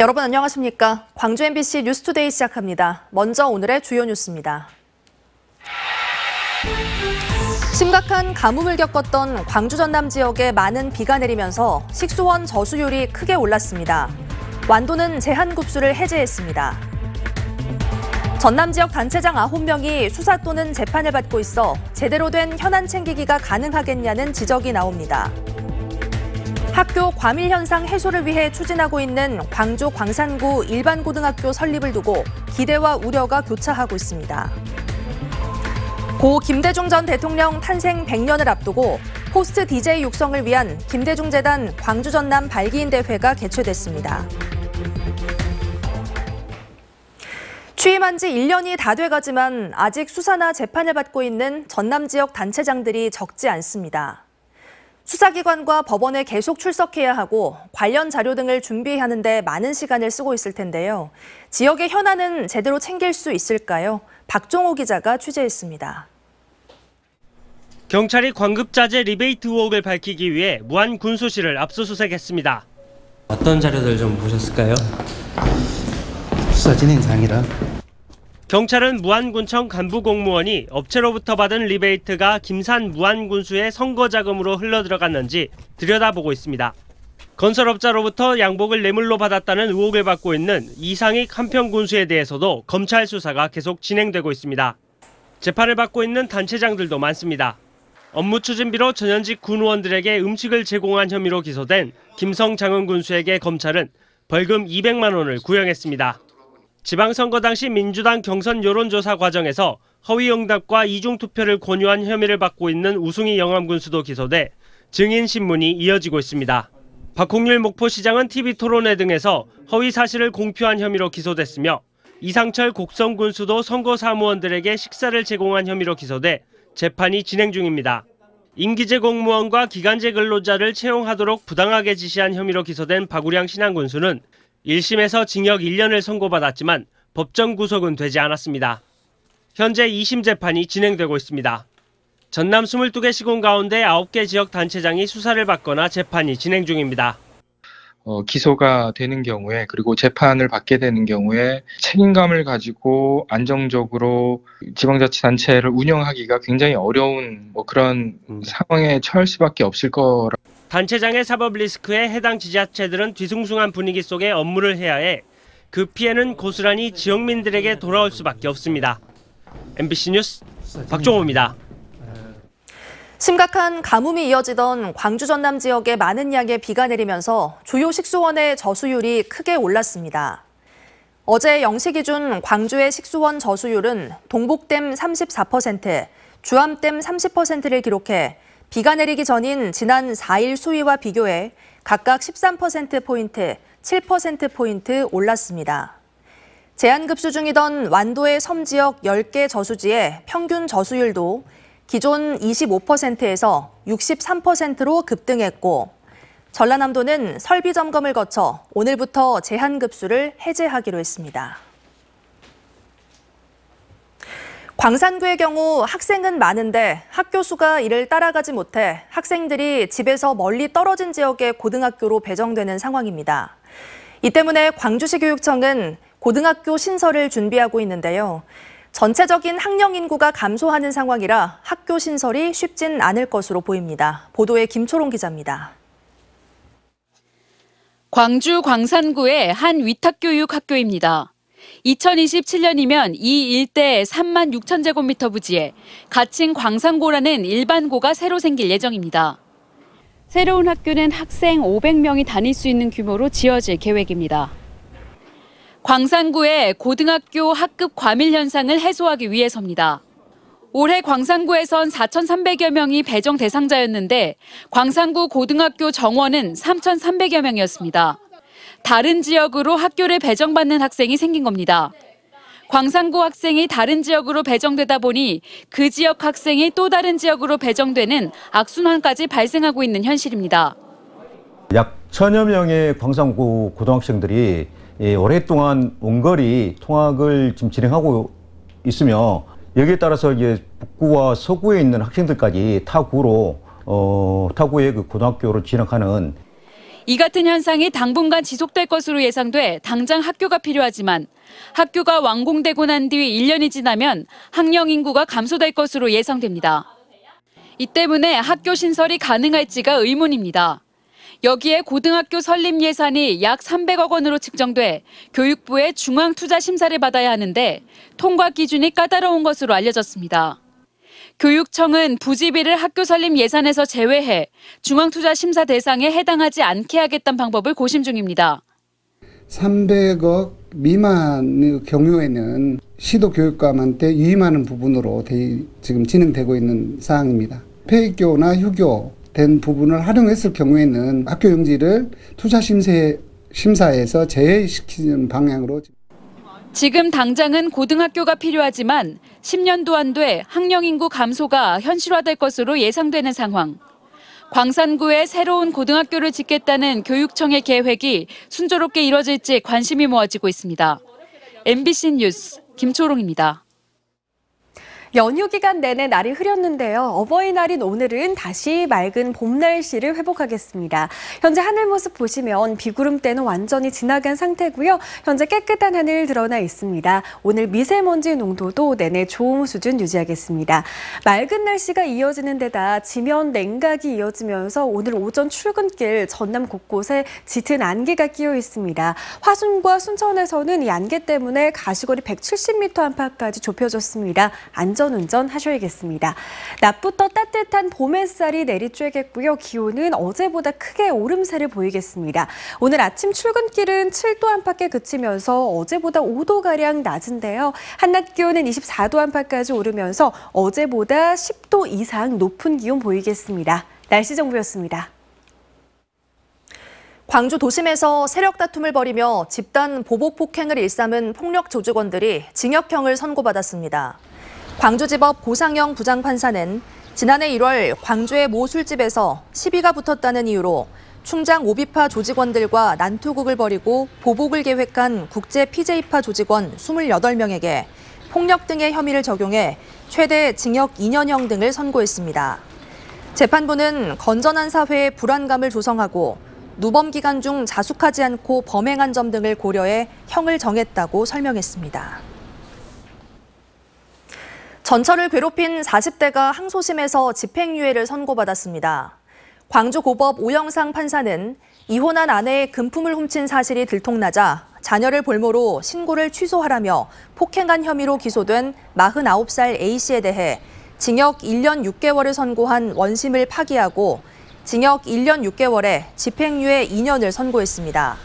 여러분 안녕하십니까? 광주 MBC 뉴스투데이 시작합니다. 먼저 오늘의 주요 뉴스입니다. 심각한 가뭄을 겪었던 광주 전남 지역에 많은 비가 내리면서 식수원 저수율이 크게 올랐습니다. 완도는 제한급수를 해제했습니다. 전남 지역 단체장 9명이 수사 또는 재판을 받고 있어 제대로 된 현안 챙기기가 가능하겠냐는 지적이 나옵니다. 학교 과밀 현상 해소를 위해 추진하고 있는 광주 광산구 일반고등학교 설립을 두고 기대와 우려가 교차하고 있습니다. 고 김대중 전 대통령 탄생 100년을 앞두고 포스트 DJ 육성을 위한 김대중 재단 광주 전남 발기인 대회가 개최됐습니다. 취임한 지 1년이 다 돼가지만 아직 수사나 재판을 받고 있는 전남 지역 단체장들이 적지 않습니다. 수사기관과 법원에 계속 출석해야 하고 관련 자료 등을 준비하는 데 많은 시간을 쓰고 있을 텐데요. 지역의 현안은 제대로 챙길 수 있을까요? 박종호 기자가 취재했습니다. 경찰이 광급자재 리베이트 의혹을 밝히기 위해 무안군수실을 압수수색했습니다. 어떤 자료들 좀 보셨을까요? 수사 진행 사항이라. 경찰은 무안군청 간부 공무원이 업체로부터 받은 리베이트가 김산 무안군수의 선거자금으로 흘러들어갔는지 들여다보고 있습니다. 건설업자로부터 양복을 뇌물로 받았다는 의혹을 받고 있는 이상익 한평군수에 대해서도 검찰 수사가 계속 진행되고 있습니다. 재판을 받고 있는 단체장들도 많습니다. 업무 추진비로 전현직 군의원들에게 음식을 제공한 혐의로 기소된 김성장은 군수에게 검찰은 벌금 200만 원을 구형했습니다. 지방선거 당시 민주당 경선 여론조사 과정에서 허위응답과 이중투표를 권유한 혐의를 받고 있는 우승희 영암군수도 기소돼 증인신문이 이어지고 있습니다. 박홍률 목포시장은 TV토론회 등에서 허위사실을 공표한 혐의로 기소됐으며 이상철 곡성군수도 선거사무원들에게 식사를 제공한 혐의로 기소돼 재판이 진행 중입니다. 임기제 공무원과 기간제 근로자를 채용하도록 부당하게 지시한 혐의로 기소된 박우량 신안군수는 1심에서 징역 1년을 선고받았지만 법정 구속은 되지 않았습니다. 현재 2심 재판이 진행되고 있습니다. 전남 22개 시군 가운데 9개 지역 단체장이 수사를 받거나 재판이 진행 중입니다. 기소가 되는 경우에 그리고 재판을 받게 되는 경우에 책임감을 가지고 안정적으로 지방자치단체를 운영하기가 굉장히 어려운 그런 상황에 처할 수밖에 없을 거라. 단체장의 사법 리스크에 해당 지자체들은 뒤숭숭한 분위기 속에 업무를 해야 해 그 피해는 고스란히 지역민들에게 돌아올 수밖에 없습니다. MBC 뉴스 박종호입니다. 심각한 가뭄이 이어지던 광주 전남 지역에 많은 양의 비가 내리면서 주요 식수원의 저수율이 크게 올랐습니다. 어제 0시 기준 광주의 식수원 저수율은 동복댐 34%, 주암댐 30%를 기록해 비가 내리기 전인 지난 4일 수위와 비교해 각각 13%포인트, 7%포인트 올랐습니다. 제한급수 중이던 완도의 섬 지역 10개 저수지의 평균 저수율도 기존 25%에서 63%로 급등했고 전라남도는 설비 점검을 거쳐 오늘부터 제한급수를 해제하기로 했습니다. 광산구의 경우 학생은 많은데 학교 수가 이를 따라가지 못해 학생들이 집에서 멀리 떨어진 지역의 고등학교로 배정되는 상황입니다. 이 때문에 광주시 교육청은 고등학교 신설을 준비하고 있는데요. 전체적인 학령 인구가 감소하는 상황이라 학교 신설이 쉽진 않을 것으로 보입니다. 보도에 김초롱 기자입니다. 광주 광산구의 한 위탁교육 학교입니다. 2027년이면 이 일대 3만 6천 제곱미터 부지에 가칭 광산고라는 일반고가 새로 생길 예정입니다. 새로운 학교는 학생 500명이 다닐 수 있는 규모로 지어질 계획입니다. 광산구의 고등학교 학급 과밀 현상을 해소하기 위해서입니다. 올해 광산구에선 4,300여 명이 배정 대상자였는데 광산구 고등학교 정원은 3,300여 명이었습니다. 다른 지역으로 학교를 배정받는 학생이 생긴 겁니다. 광산구 학생이 다른 지역으로 배정되다 보니 그 지역 학생이 또 다른 지역으로 배정되는 악순환까지 발생하고 있는 현실입니다. 약 1,000여 명의 광산구 고등학생들이 오랫동안 원거리 통학을 지금 진행하고 있으며 여기에 따라서 이제 북구와 서구에 있는 학생들까지 타구의 그 고등학교로 진학하는 이 같은 현상이 당분간 지속될 것으로 예상돼 당장 학교가 필요하지만 학교가 완공되고 난 뒤 1년이 지나면 학령 인구가 감소될 것으로 예상됩니다. 이 때문에 학교 신설이 가능할지가 의문입니다. 여기에 고등학교 설립 예산이 약 300억 원으로 측정돼 교육부의 중앙투자심사를 받아야 하는데 통과 기준이 까다로운 것으로 알려졌습니다. 교육청은 부지비를 학교 설립 예산에서 제외해 중앙투자심사 대상에 해당하지 않게 하겠다는 방법을 고심 중입니다. 300억 미만의 경우에는 시도교육감한테 유임하는 부분으로 지금 진행되고 있는 사항입니다. 폐교나 휴교 된 부분을 활용했을 경우에는 학교 용지를 투자심사에서 제외시키는 방향으로. 지금 당장은 고등학교가 필요하지만 10년도 안 돼 학령 인구 감소가 현실화될 것으로 예상되는 상황. 광산구에 새로운 고등학교를 짓겠다는 교육청의 계획이 순조롭게 이뤄질지 관심이 모아지고 있습니다. MBC 뉴스 김초롱입니다. 연휴 기간 내내 날이 흐렸는데요. 어버이날인 오늘은 다시 맑은 봄 날씨를 회복하겠습니다. 현재 하늘 모습 보시면 비구름대는 완전히 지나간 상태고요. 현재 깨끗한 하늘 드러나 있습니다. 오늘 미세먼지 농도도 내내 좋은 수준 유지하겠습니다. 맑은 날씨가 이어지는 데다 지면 냉각이 이어지면서 오늘 오전 출근길 전남 곳곳에 짙은 안개가 끼어 있습니다. 화순과 순천에서는 이 안개 때문에 가시거리 170m 안팎까지 좁혀졌습니다. 안전운전 하셔야겠습니다. 낮부터 따뜻한 봄 햇살이 내리쬐겠고요. 기온은 어제보다 크게 오름세를 보이겠습니다. 오늘 아침 출근길은 7도 안팎에 그치면서 어제보다 5도가량 낮은데요. 한낮 기온은 24도 안팎까지 오르면서 어제보다 10도 이상 높은 기온 보이겠습니다. 날씨 정보였습니다. 광주 도심에서 세력 다툼을 벌이며 집단 보복 폭행을 일삼은 폭력 조직원들이 징역형을 선고받았습니다. 광주지법 고상영 부장판사는 지난해 1월 광주의 모 술집에서 시비가 붙었다는 이유로 충장 오비파 조직원들과 난투극을 벌이고 보복을 계획한 국제 PJ파 조직원 28명에게 폭력 등의 혐의를 적용해 최대 징역 2년형 등을 선고했습니다. 재판부는 건전한 사회의 불안감을 조성하고 누범 기간 중 자숙하지 않고 범행한 점 등을 고려해 형을 정했다고 설명했습니다. 전철을 괴롭힌 40대가 항소심에서 집행유예를 선고받았습니다. 광주고법 오영상 판사는 이혼한 아내의 금품을 훔친 사실이 들통나자 자녀를 볼모로 신고를 취소하라며 폭행한 혐의로 기소된 49살 A씨에 대해 징역 1년 6개월을 선고한 원심을 파기하고 징역 1년 6개월에 집행유예 2년을 선고했습니다.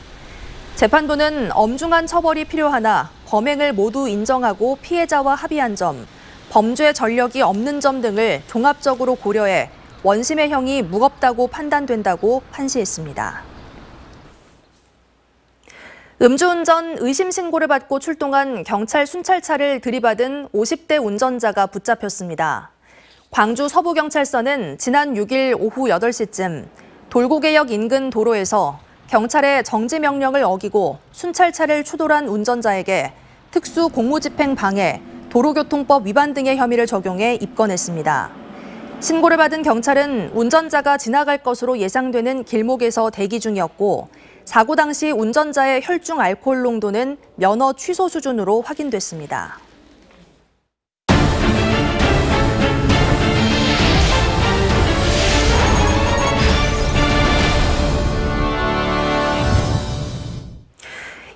재판부는 엄중한 처벌이 필요하나 범행을 모두 인정하고 피해자와 합의한 점, 범죄 전력이 없는 점 등을 종합적으로 고려해 원심의 형이 무겁다고 판단된다고 판시했습니다. 음주운전 의심 신고를 받고 출동한 경찰 순찰차를 들이받은 50대 운전자가 붙잡혔습니다. 광주 서부경찰서는 지난 6일 오후 8시쯤 돌고개역 인근 도로에서 경찰의 정지 명령을 어기고 순찰차를 추돌한 운전자에게 특수 공무집행 방해, 도로교통법 위반 등의 혐의를 적용해 입건했습니다. 신고를 받은 경찰은 운전자가 지나갈 것으로 예상되는 길목에서 대기 중이었고 사고 당시 운전자의 혈중 알코올 농도는 면허 취소 수준으로 확인됐습니다.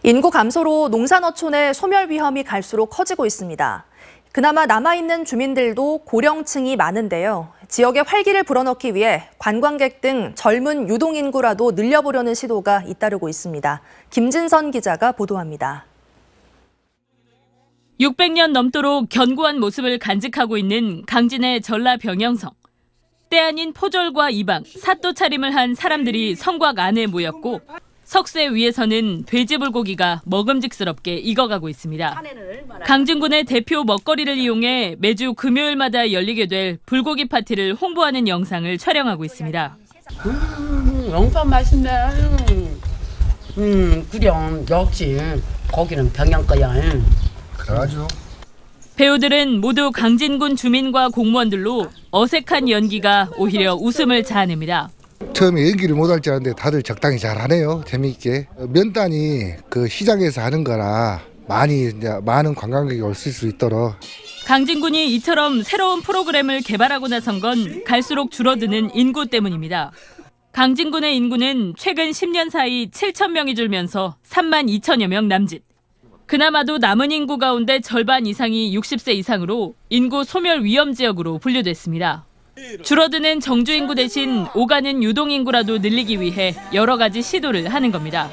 인구 감소로 농산어촌의 소멸 위험이 갈수록 커지고 있습니다. 그나마 남아있는 주민들도 고령층이 많은데요. 지역에 활기를 불어넣기 위해 관광객 등 젊은 유동인구라도 늘려보려는 시도가 잇따르고 있습니다. 김진선 기자가 보도합니다. 600년 넘도록 견고한 모습을 간직하고 있는 강진의 전라병영성. 때 아닌 포졸과 이방, 사또 차림을 한 사람들이 성곽 안에 모였고 석쇠 위에서는 돼지불고기가 먹음직스럽게 익어가고 있습니다. 강진군의 대표 먹거리를 이용해 매주 금요일마다 열리게 될 불고기 파티를 홍보하는 영상을 촬영하고 있습니다. 엄청 맛있네. 그래, 역시 고기는 병영 거야. 그래가지고. 배우들은 모두 강진군 주민과 공무원들로 어색한 연기가 오히려 웃음을 자아냅니다. 처음에 연기를 못할 줄 알았는데 다들 적당히 잘하네요. 재미있게. 면단이 그 시장에서 하는 거라 많은 관광객이 올 수 있도록. 강진군이 이처럼 새로운 프로그램을 개발하고 나선 건 갈수록 줄어드는 인구 때문입니다. 강진군의 인구는 최근 10년 사이 7,000명이 줄면서 3만 2천여 명 남짓. 그나마도 남은 인구 가운데 절반 이상이 60세 이상으로 인구 소멸 위험 지역으로 분류됐습니다. 줄어드는 정주 인구 대신 오가는 유동 인구라도 늘리기 위해 여러 가지 시도를 하는 겁니다.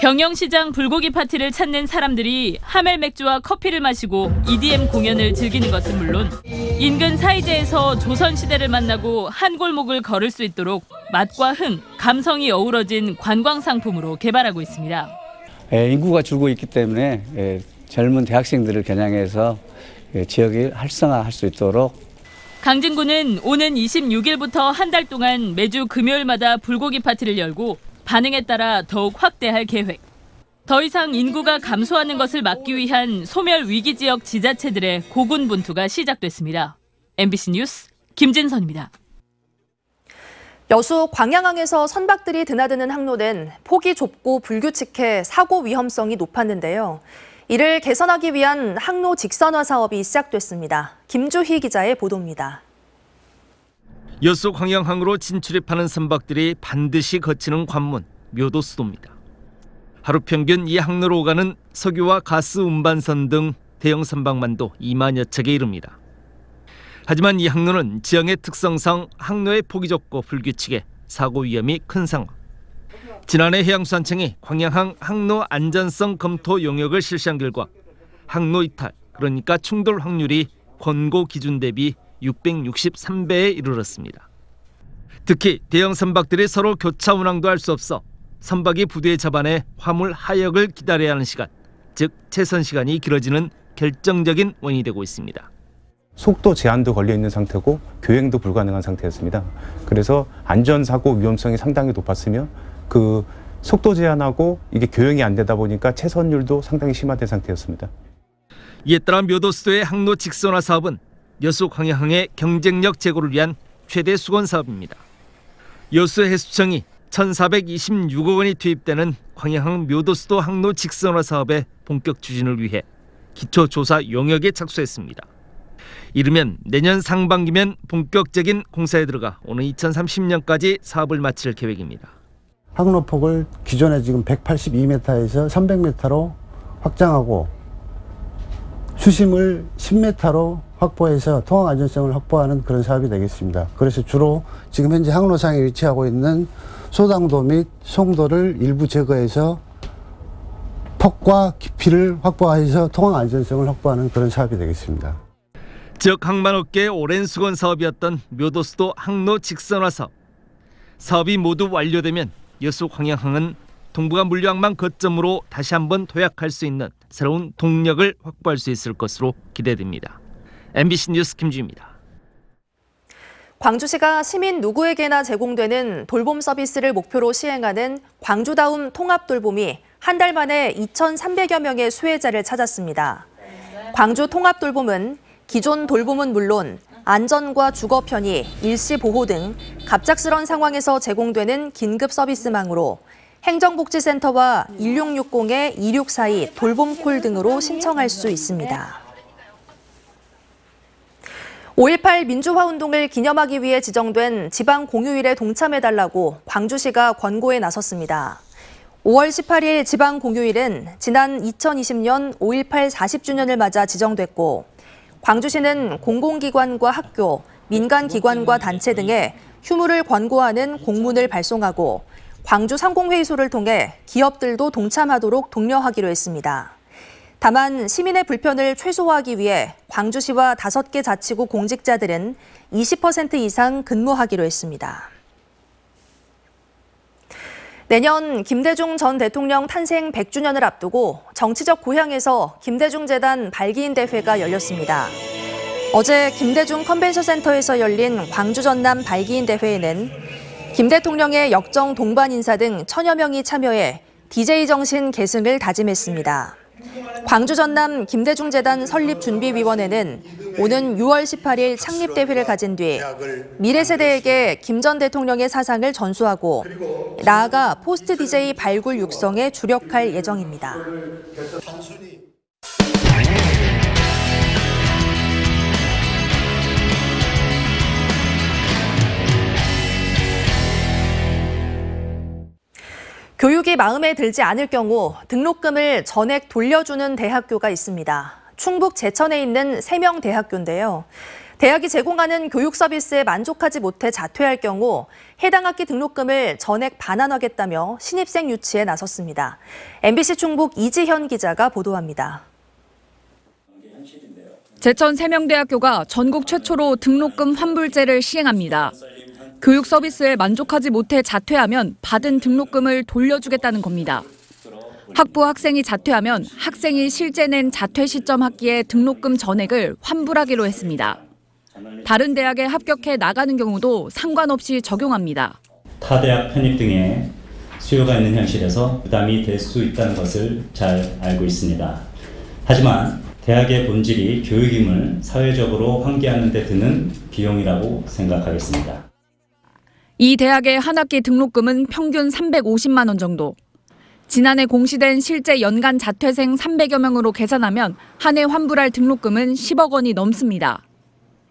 병영시장 불고기 파티를 찾는 사람들이 하멜 맥주와 커피를 마시고 EDM 공연을 즐기는 것은 물론 인근 사이제에서 조선시대를 만나고 한 골목을 걸을 수 있도록 맛과 흥, 감성이 어우러진 관광 상품으로 개발하고 있습니다. 인구가 줄고 있기 때문에 젊은 대학생들을 겨냥해서 지역을 활성화할 수 있도록 강진군은 오는 26일부터 한 달 동안 매주 금요일마다 불고기 파티를 열고 반응에 따라 더욱 확대할 계획. 더 이상 인구가 감소하는 것을 막기 위한 소멸 위기 지역 지자체들의 고군분투가 시작됐습니다. MBC 뉴스 김진선입니다. 여수 광양항에서 선박들이 드나드는 항로는 폭이 좁고 불규칙해 사고 위험성이 높았는데요. 이를 개선하기 위한 항로 직선화 사업이 시작됐습니다. 김주희 기자의 보도입니다. 여수 광양항으로 진출입하는 선박들이 반드시 거치는 관문, 묘도수도입니다. 하루 평균 이 항로로 오가는 석유와 가스 운반선 등 대형 선박만도 2만여 척에 이릅니다. 하지만 이 항로는 지형의 특성상 항로의 폭이 좁고 불규칙해 사고 위험이 큰 상황. 지난해 해양수산청이 광양항 항로 안전성 검토 용역을 실시한 결과 항로 이탈, 그러니까 충돌 확률이 권고 기준 대비 663배에 이르렀습니다. 특히 대형 선박들이 서로 교차 운항도 할 수 없어 선박이 부두에 잡아내 화물 하역을 기다려야 하는 시간, 즉 채선 시간이 길어지는 결정적인 원인이 되고 있습니다. 속도 제한도 걸려 있는 상태고 교행도 불가능한 상태였습니다. 그래서 안전사고 위험성이 상당히 높았으며 그 속도 제한하고 이게 교행이 안 되다 보니까 채선율도 상당히 심화된 상태였습니다. 이에 따라 묘도수도의 항로 직선화 사업은 여수 광양항의 경쟁력 제고를 위한 최대 수건 사업입니다. 여수해수청이 1,426억 원이 투입되는 광양항 묘도수도 항로 직선화 사업의 본격 추진을 위해 기초조사 용역에 착수했습니다. 이르면 내년 상반기면 본격적인 공사에 들어가 오는 2030년까지 사업을 마칠 계획입니다. 항로폭을 기존에 지금 182m에서 300m로 확장하고 수심을 10m로 확보해서 통항 안전성을 확보하는 그런 사업이 되겠습니다. 그래서 주로 지금 현재 항로상에 위치하고 있는 소당도 및 송도를 일부 제거해서 폭과 깊이를 확보해서 통항 안전성을 확보하는 그런 사업이 되겠습니다. 지역 항만업계의 오랜 수건 사업이었던 묘도수도 항로 직선화 사업. 사업이 모두 완료되면 여수 광양항은 동북아 물류항만 거점으로 다시 한번 도약할 수 있는 새로운 동력을 확보할 수 있을 것으로 기대됩니다. MBC 뉴스 김주희입니다. 광주시가 시민 누구에게나 제공되는 돌봄 서비스를 목표로 시행하는 광주다움 통합돌봄이 한 달 만에 2,300여 명의 수혜자를 찾았습니다. 광주 통합돌봄은 기존 돌봄은 물론 안전과 주거 편의, 일시 보호 등 갑작스런 상황에서 제공되는 긴급 서비스망으로 행정복지센터와 1660-2642 돌봄콜 등으로 신청할 수 있습니다. 5.18 민주화운동을 기념하기 위해 지정된 지방 공휴일에 동참해달라고 광주시가 권고에 나섰습니다. 5월 18일 지방 공휴일은 지난 2020년 5.18 40주년을 맞아 지정됐고 광주시는 공공기관과 학교, 민간기관과 단체 등에 휴무를 권고하는 공문을 발송하고 광주 상공회의소를 통해 기업들도 동참하도록 독려하기로 했습니다. 다만 시민의 불편을 최소화하기 위해 광주시와 5개 자치구 공직자들은 20% 이상 근무하기로 했습니다. 내년 김대중 전 대통령 탄생 100주년을 앞두고 정치적 고향에서 김대중 재단 발기인 대회가 열렸습니다. 어제 김대중 컨벤션 센터에서 열린 광주 전남 발기인 대회에는 김 대통령의 역정 동반 인사 등 1000여 명이 참여해 DJ 정신 계승을 다짐했습니다. 광주 전남 김대중 재단 설립준비위원회는 오는 6월 18일 창립대회를 가진 뒤 미래 세대에게 김 전 대통령의 사상을 전수하고 나아가 포스트 DJ 발굴 육성에 주력할 예정입니다. 교육이 마음에 들지 않을 경우 등록금을 전액 돌려주는 대학교가 있습니다. 충북 제천에 있는 세명대학교인데요. 대학이 제공하는 교육 서비스에 만족하지 못해 자퇴할 경우 해당 학기 등록금을 전액 반환하겠다며 신입생 유치에 나섰습니다. MBC 충북 이지현 기자가 보도합니다. 제천 세명대학교가 전국 최초로 등록금 환불제를 시행합니다. 교육 서비스에 만족하지 못해 자퇴하면 받은 등록금을 돌려주겠다는 겁니다. 학부 학생이 자퇴하면 학생이 실제 낸 자퇴 시점 학기의 등록금 전액을 환불하기로 했습니다. 다른 대학에 합격해 나가는 경우도 상관없이 적용합니다. 타 대학 편입 등의 수요가 있는 현실에서 부담이 될 수 있다는 것을 잘 알고 있습니다. 하지만 대학의 본질이 교육임을 사회적으로 환기하는 데 드는 비용이라고 생각하겠습니다. 이 대학의 한 학기 등록금은 평균 350만 원 정도. 지난해 공시된 실제 연간 자퇴생 300여 명으로 계산하면 한 해 환불할 등록금은 10억 원이 넘습니다.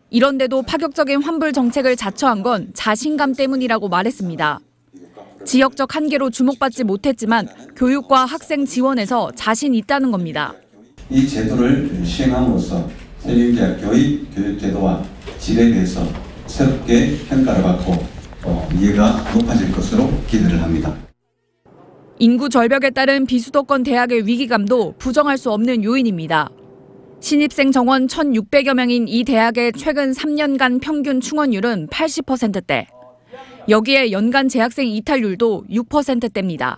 이런데도 파격적인 환불 정책을 자처한 건 자신감 때문이라고 말했습니다. 지역적 한계로 주목받지 못했지만 교육과 학생 지원에서 자신 있다는 겁니다. 이 제도를 시행함으로써 세명대학교의 교육 제도와 질에 대해서 새롭게 평가를 받고 이해가 높아질 것으로 기대를 합니다. 인구 절벽에 따른 비수도권 대학의 위기감도 부정할 수 없는 요인입니다. 신입생 정원 1,600여 명인 이 대학의 최근 3년간 평균 충원율은 80%대. 여기에 연간 재학생 이탈률도 6%대입니다.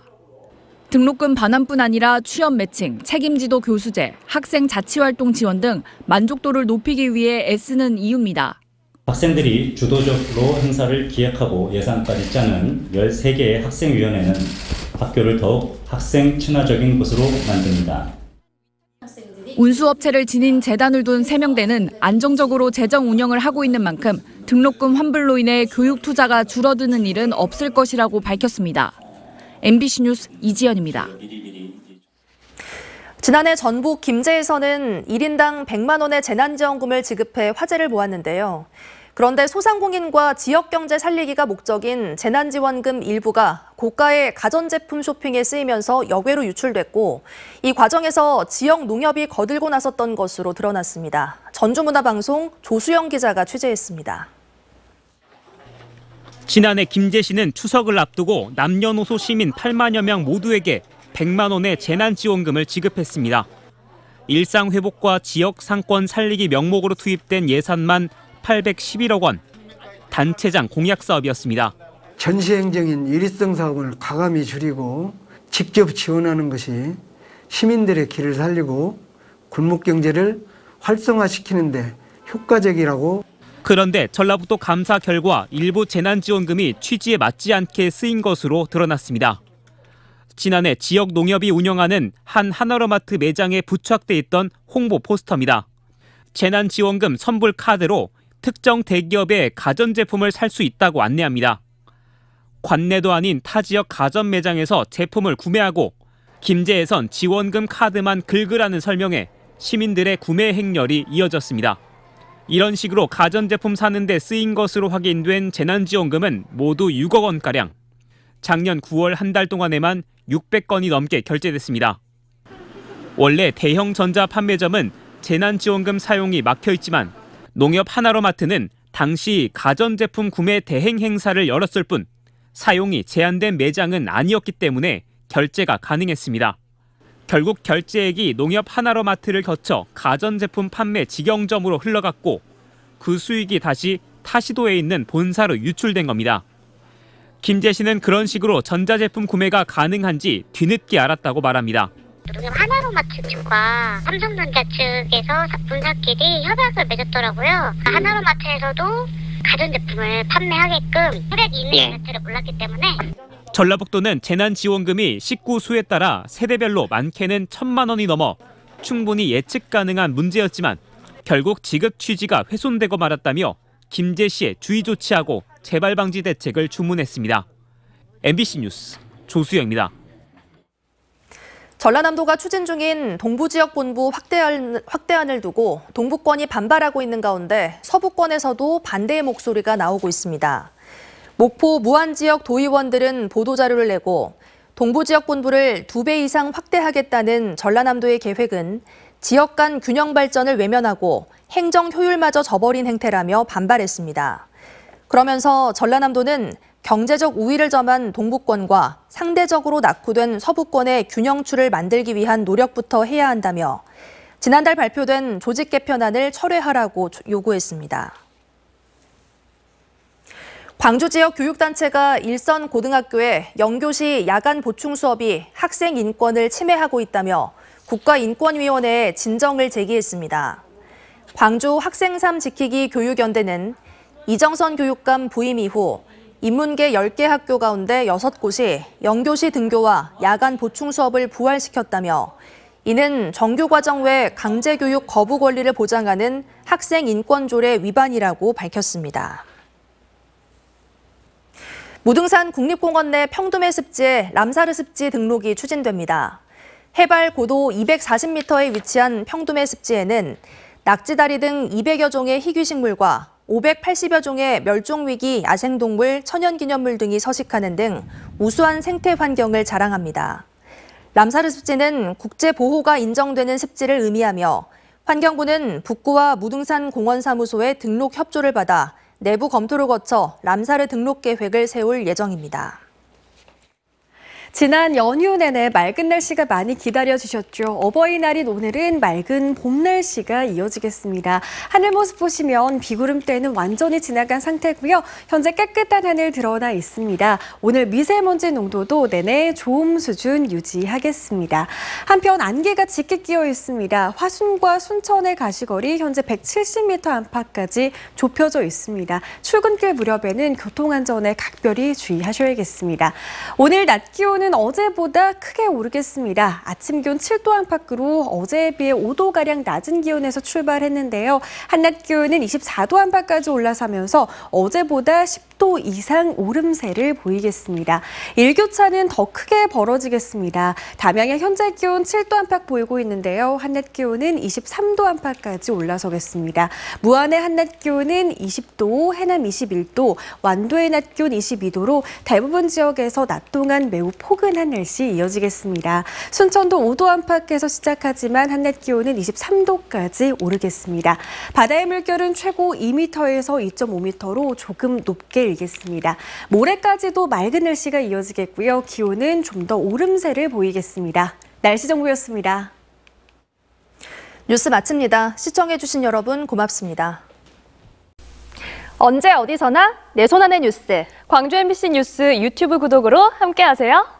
등록금 반환뿐 아니라 취업 매칭, 책임지도 교수제, 학생 자치활동 지원 등 만족도를 높이기 위해 애쓰는 이유입니다. 학생들이 주도적으로 행사를 기획하고 예산까지 짜는 13개의 학생위원회는 학교를 더욱 학생 친화적인 곳으로 만듭니다. 운수업체를 지닌 재단을 둔 세명대는 안정적으로 재정 운영을 하고 있는 만큼 등록금 환불로 인해 교육 투자가 줄어드는 일은 없을 것이라고 밝혔습니다. MBC 뉴스 이지연입니다. 지난해 전북 김제에서는 1인당 100만 원의 재난지원금을 지급해 화제를 모았는데요. 그런데 소상공인과 지역경제 살리기가 목적인 재난지원금 일부가 고가의 가전제품 쇼핑에 쓰이면서 역외로 유출됐고 이 과정에서 지역 농협이 거들고 나섰던 것으로 드러났습니다. 전주문화방송 조수영 기자가 취재했습니다. 지난해 김제시는 추석을 앞두고 남녀노소 시민 8만여 명 모두에게 100만 원의 재난지원금을 지급했습니다. 일상회복과 지역 상권 살리기 명목으로 투입된 예산만 811억 원, 단체장 공약 사업이었습니다. 전시행정인 일회성 사업을 과감히 줄이고 직접 지원하는 것이 시민들의 길을 살리고 골목경제를 활성화시키는 데 효과적이라고. 그런데 전라북도 감사 결과 일부 재난지원금이 취지에 맞지 않게 쓰인 것으로 드러났습니다. 지난해 지역 농협이 운영하는 한 하나로마트 매장에 부착돼 있던 홍보 포스터입니다. 재난지원금 선불 카드로 특정 대기업의 가전제품을 살 수 있다고 안내합니다. 관내도 아닌 타 지역 가전 매장에서 제품을 구매하고 김제에선 지원금 카드만 긁으라는 설명에 시민들의 구매 행렬이 이어졌습니다. 이런 식으로 가전제품 사는 데 쓰인 것으로 확인된 재난지원금은 모두 6억 원가량. 작년 9월 한 달 동안에만 600건이 넘게 결제됐습니다. 원래 대형 전자 판매점은 재난지원금 사용이 막혀 있지만 농협 하나로마트는 당시 가전제품 구매 대행 행사를 열었을 뿐 사용이 제한된 매장은 아니었기 때문에 결제가 가능했습니다. 결국 결제액이 농협 하나로마트를 거쳐 가전제품 판매 직영점으로 흘러갔고 그 수익이 다시 타시도에 있는 본사로 유출된 겁니다. 김제시는 그런 식으로 전자제품 구매가 가능한지 뒤늦게 알았다고 말합니다. 농협 하나로마트 측과 삼성전자 측에서 본사끼리 협약을 맺었더라고요. 하나로마트에서도 가전제품을 판매하게끔 협약이 있는 자체를 몰랐기 때문에. 전라북도는 재난지원금이 식구 수에 따라 세대별로 많게는 1,000만 원이 넘어 충분히 예측 가능한 문제였지만 결국 지급 취지가 훼손되고 말았다며 김재 씨의 주의 조치하고 재발 방지 대책을 주문했습니다. MBC 뉴스 조수영입니다. 전라남도가 추진 중인 동부지역본부 확대안을 두고 동부권이 반발하고 있는 가운데 서부권에서도 반대의 목소리가 나오고 있습니다. 목포 무안지역 도의원들은 보도자료를 내고 동부지역본부를 2배 이상 확대하겠다는 전라남도의 계획은 지역 간 균형 발전을 외면하고 행정 효율마저 저버린 행태라며 반발했습니다. 그러면서 전라남도는 경제적 우위를 점한 동부권과 상대적으로 낙후된 서부권의 균형추를 만들기 위한 노력부터 해야 한다며 지난달 발표된 조직 개편안을 철회하라고 요구했습니다. 광주 지역 교육단체가 일선 고등학교에 영교시 야간 보충 수업이 학생 인권을 침해하고 있다며 국가인권위원회에 진정을 제기했습니다. 광주 학생 삶 지키기 교육연대는 이정선 교육감 부임 이후 인문계 10개 학교 가운데 6곳이 영교시 등교와 야간 보충 수업을 부활시켰다며 이는 정규과정 외 강제교육 거부 권리를 보장하는 학생인권조례 위반이라고 밝혔습니다. 무등산 국립공원 내 평두매 습지에 람사르 습지 등록이 추진됩니다. 해발 고도 240m에 위치한 평두매 습지에는 낙지다리 등 200여 종의 희귀식물과 580여 종의 멸종위기 야생동물, 천연기념물 등이 서식하는 등 우수한 생태 환경을 자랑합니다. 람사르 습지는 국제보호가 인정되는 습지를 의미하며 환경부는 북구와 무등산 공원사무소의 등록 협조를 받아 내부 검토를 거쳐 람사르 등록 계획을 세울 예정입니다. 지난 연휴 내내 맑은 날씨가 많이 기다려지셨죠. 어버이날인 오늘은 맑은 봄 날씨가 이어지겠습니다. 하늘 모습 보시면 비구름대는 완전히 지나간 상태고요. 현재 깨끗한 하늘 드러나 있습니다. 오늘 미세먼지 농도도 내내 좋음 수준 유지하겠습니다. 한편 안개가 짙게 끼어 있습니다. 화순과 순천의 가시거리 현재 170m 안팎까지 좁혀져 있습니다. 출근길 무렵에는 교통안전에 각별히 주의하셔야겠습니다. 오늘 낮 기온은 어제보다 크게 오르겠습니다. 아침 기온 7도 안팎으로 어제에 비해 5도가량 낮은 기온에서 출발했는데요. 한낮 기온은 24도 안팎까지 올라서면서 어제보다 10도 이상 오름세를 보이겠습니다. 일교차는 더 크게 벌어지겠습니다. 담양의 현재 기온 7도 안팎 보이고 있는데요. 한낮 기온은 23도 안팎까지 올라서겠습니다. 무안의 한낮 기온은 20도, 해남 21도, 완도의 낮 기온 22도로 대부분 지역에서 낮 동안 매우 포근한 날씨 이어지겠습니다. 순천도 5도 안팎에서 시작하지만 한낮 기온은 23도까지 오르겠습니다. 바다의 물결은 최고 2m에서 2.5m로 조금 높게 일겠습니다. 모레까지도 맑은 날씨가 이어지겠고요. 기온은 좀 더 오름세를 보이겠습니다. 날씨 정보였습니다. 뉴스 마칩니다. 시청해주신 여러분 고맙습니다. 언제 어디서나 내 손 안의 뉴스. 광주 MBC 뉴스 유튜브 구독으로 함께하세요.